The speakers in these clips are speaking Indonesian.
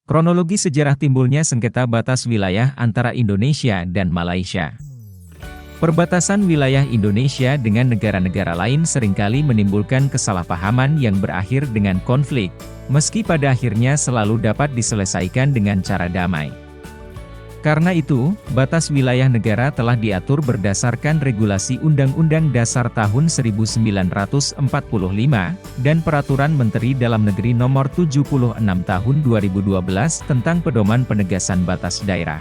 Kronologi sejarah timbulnya sengketa batas wilayah antara Indonesia dan Malaysia. Perbatasan wilayah Indonesia dengan negara-negara lain seringkali menimbulkan kesalahpahaman yang berakhir dengan konflik, meski pada akhirnya selalu dapat diselesaikan dengan cara damai. Karena itu, batas wilayah negara telah diatur berdasarkan regulasi Undang-Undang Dasar tahun 1945, dan Peraturan Menteri Dalam Negeri Nomor 76 Tahun 2012 tentang Pedoman Penegasan Batas Daerah.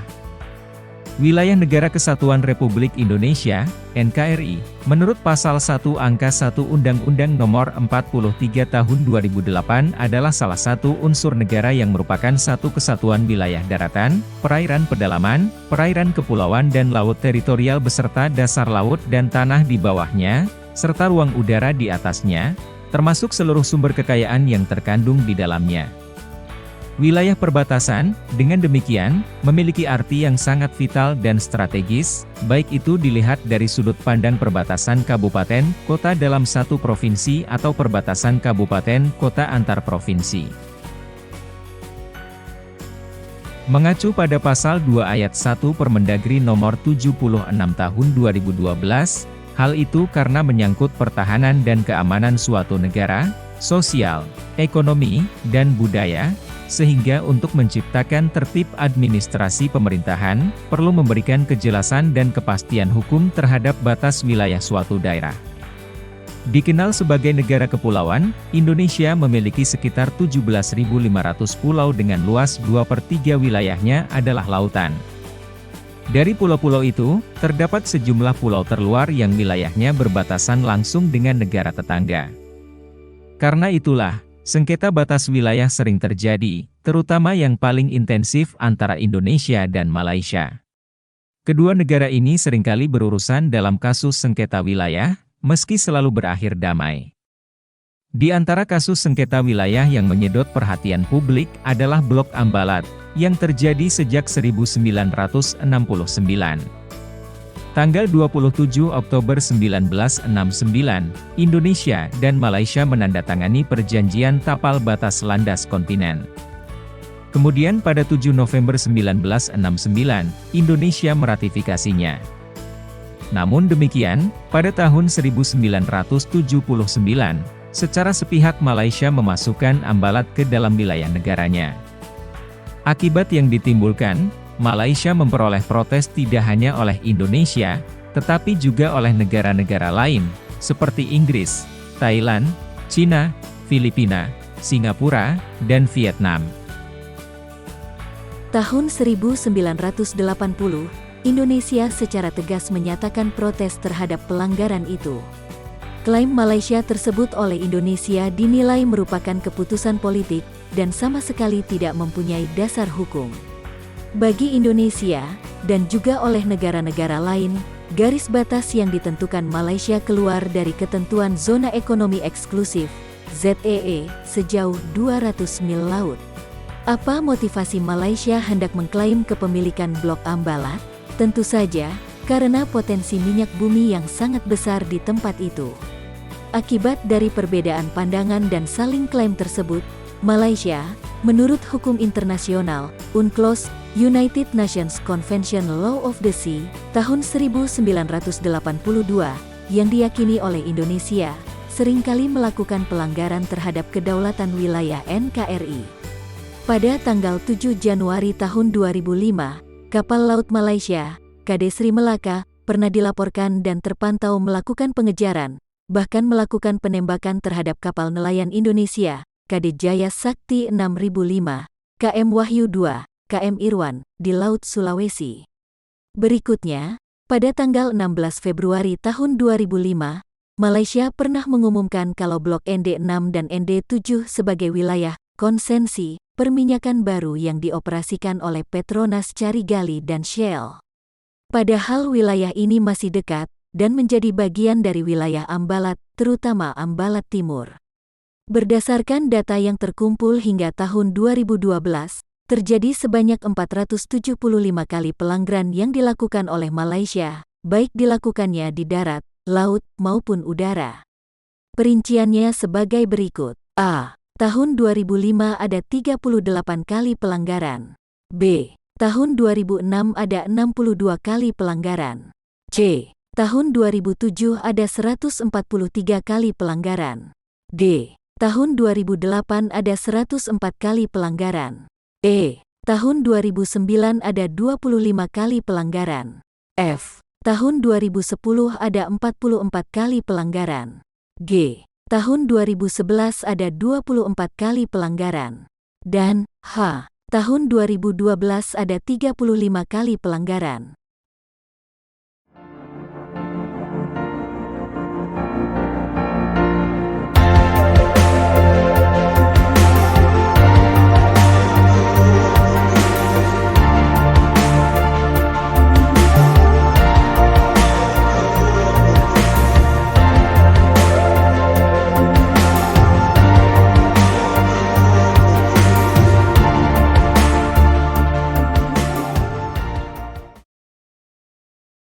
Wilayah Negara Kesatuan Republik Indonesia, NKRI, menurut Pasal 1 Angka 1 Undang-Undang Nomor 43 Tahun 2008 adalah salah satu unsur negara yang merupakan satu kesatuan wilayah daratan, perairan pedalaman, perairan kepulauan dan laut teritorial beserta dasar laut dan tanah di bawahnya, serta ruang udara di atasnya, termasuk seluruh sumber kekayaan yang terkandung di dalamnya. Wilayah perbatasan, dengan demikian, memiliki arti yang sangat vital dan strategis, baik itu dilihat dari sudut pandang perbatasan kabupaten, kota dalam satu provinsi atau perbatasan kabupaten, kota antar provinsi. Mengacu pada Pasal 2 Ayat 1 Permendagri Nomor 76 Tahun 2012, hal itu karena menyangkut pertahanan dan keamanan suatu negara, sosial, ekonomi, dan budaya, sehingga untuk menciptakan tertib administrasi pemerintahan, perlu memberikan kejelasan dan kepastian hukum terhadap batas wilayah suatu daerah. Dikenal sebagai negara kepulauan, Indonesia memiliki sekitar 17.500 pulau dengan luas 2/3 wilayahnya adalah lautan. Dari pulau-pulau itu, terdapat sejumlah pulau terluar yang wilayahnya berbatasan langsung dengan negara tetangga. Karena itulah, sengketa batas wilayah sering terjadi, terutama yang paling intensif antara Indonesia dan Malaysia. Kedua negara ini seringkali berurusan dalam kasus sengketa wilayah, meski selalu berakhir damai. Di antara kasus sengketa wilayah yang menyedot perhatian publik adalah Blok Ambalat, yang terjadi sejak 1969. Tanggal 27 Oktober 1969, Indonesia dan Malaysia menandatangani perjanjian tapal batas landas kontinen. Kemudian pada 7 November 1969, Indonesia meratifikasinya. Namun demikian, pada tahun 1979, secara sepihak Malaysia memasukkan Ambalat ke dalam wilayah negaranya. Akibat yang ditimbulkan, Malaysia memperoleh protes tidak hanya oleh Indonesia, tetapi juga oleh negara-negara lain, seperti Inggris, Thailand, Cina, Filipina, Singapura, dan Vietnam. Tahun 1980, Indonesia secara tegas menyatakan protes terhadap pelanggaran itu. Klaim Malaysia tersebut oleh Indonesia dinilai merupakan keputusan politik, dan sama sekali tidak mempunyai dasar hukum. Bagi Indonesia, dan juga oleh negara-negara lain, garis batas yang ditentukan Malaysia keluar dari ketentuan Zona Ekonomi Eksklusif, ZEE, sejauh 200 mil laut. Apa motivasi Malaysia hendak mengklaim kepemilikan Blok Ambalat? Tentu saja, karena potensi minyak bumi yang sangat besar di tempat itu. Akibat dari perbedaan pandangan dan saling klaim tersebut, Malaysia, menurut hukum internasional, UNCLOS, United Nations Convention Law of the Sea, tahun 1982, yang diyakini oleh Indonesia, seringkali melakukan pelanggaran terhadap kedaulatan wilayah NKRI. Pada tanggal 7 Januari tahun 2005, kapal laut Malaysia, KD Sri Melaka, pernah dilaporkan dan terpantau melakukan pengejaran, bahkan melakukan penembakan terhadap kapal nelayan Indonesia, KD Jaya Sakti 6005, KM Wahyu II, KM Irwan, di Laut Sulawesi. Berikutnya, pada tanggal 16 Februari tahun 2005, Malaysia pernah mengumumkan kalau Blok ND6 dan ND7 sebagai wilayah konsensi perminyakan baru yang dioperasikan oleh Petronas Carigali dan Shell. Padahal wilayah ini masih dekat dan menjadi bagian dari wilayah Ambalat, terutama Ambalat Timur. Berdasarkan data yang terkumpul hingga tahun 2012, terjadi sebanyak 475 kali pelanggaran yang dilakukan oleh Malaysia, baik dilakukannya di darat, laut, maupun udara. Perinciannya sebagai berikut. A. Tahun 2005 ada 38 kali pelanggaran. B. Tahun 2006 ada 62 kali pelanggaran. C. Tahun 2007 ada 143 kali pelanggaran. D. Tahun 2008 ada 104 kali pelanggaran. E. Tahun 2009 ada 25 kali pelanggaran. F. Tahun 2010 ada 44 kali pelanggaran. G. Tahun 2011 ada 24 kali pelanggaran. Dan H. Tahun 2012 ada 35 kali pelanggaran.